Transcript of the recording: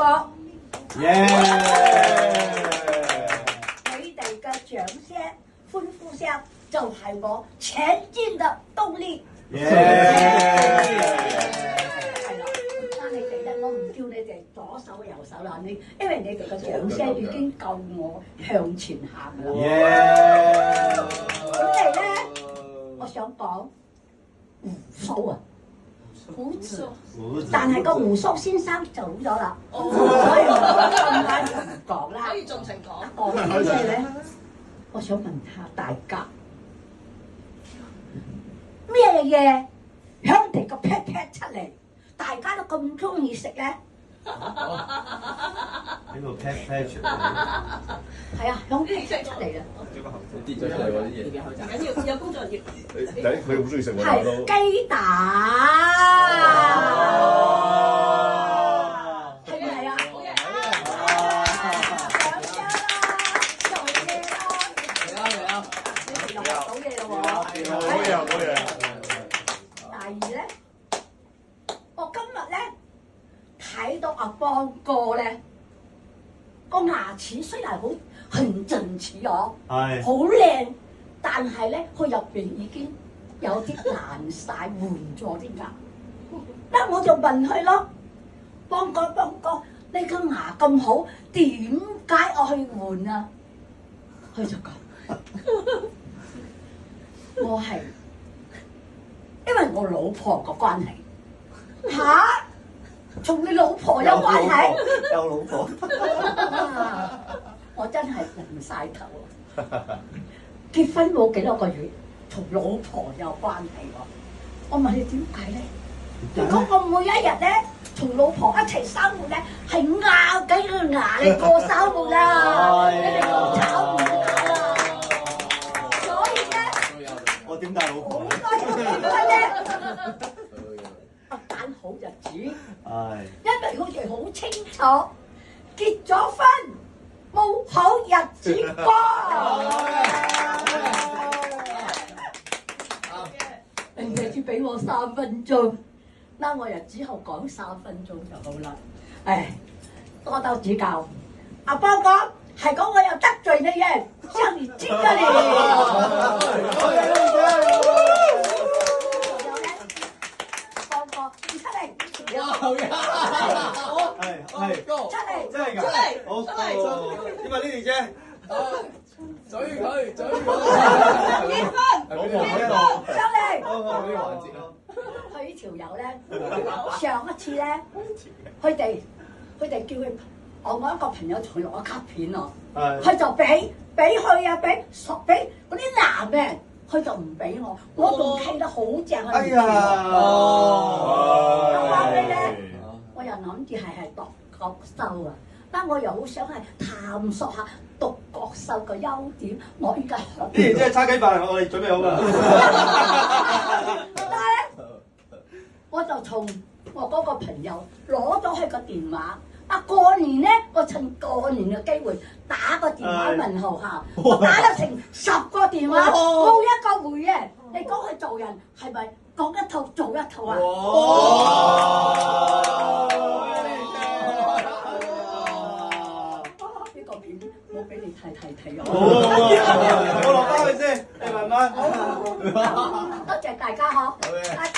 國。耶！你哋嘅掌聲、歡呼聲就係我前進嘅動力。耶！係啦，你哋咧，我唔叫你哋左手右手啦，因為你哋嘅掌聲已經夠我向前行啦。耶！咁嚟咧，我想講胡鬚啊，胡子，但係個胡鬚先生走咗啦，所以我今晚就唔講啦。可以盡情講。講啲咩咧？我想問下大家，咩嘢響地個 pat pat 出嚟，大家都咁中意食咧？呢個 pat pat 出嚟，係啊，響 pat pat 出嚟啊！跌咗出嚟喎啲嘢。唔緊要，有工作業。佢好中意食喎，大佬。係雞蛋，係唔係啊？好嘅。掌聲啦，做嘢啦！你哋又學到嘢咯喎！好嘢。第二咧，我今日咧睇到阿邦哥咧個牙齒雖然好很整齊哦，係好靚，但係咧佢入邊已經有啲爛晒，換咗啲牙。嗱，我就問佢咯，邦哥，你個牙咁好，點解我去換啊？佢就講，我係因為我老婆個關係。嚇！同你老婆有關係？有老婆。我真係暈晒頭啊！結婚冇幾多個月，同老婆有關係喎。我問你點解咧？如果我每一日咧同老婆一齊生活咧，係咬緊個牙嚟過生活啦，你哋都炒唔到啦。所以咧，我點帶老好婆？多人結婚咧，不揀好日子。係。因為佢哋好清楚結咗婚冇好日子過。人哋只俾我3分鐘，嗱我又只好講3分鐘就好啦。誒，多多指教。阿邦哥係講我又得罪你嘅，向你知㗎你。邦哥，你出嚟。係出嚟，真係㗎，好點解呢啲啫？嘴佢，結婚。上嚟。嗰啲環節啊。佢呢條友咧，上一次咧，佢哋叫佢，我一個朋友同佢攞卡片喎，佢就俾佢啊，俾嗰啲男嘅，佢就唔俾我，我仲企得好正啊！哎呀！咁後尾咧，我又諗住係獨角獸啊，但我又好想係探索下獨角獸嘅優點，我依家學。呢啲即係叉雞飯，我哋準備好啦。但係咧，我就從我嗰個朋友攞咗佢個電話。過年咧，我趁過年嘅機會打個電話問候下，我打得成10個電話，冇一個回嘅。你講佢做人係咪講一套做一套啊？呢個片冇俾你睇啊！我落翻去先，你慢慢。多謝大家嗬，多謝大家。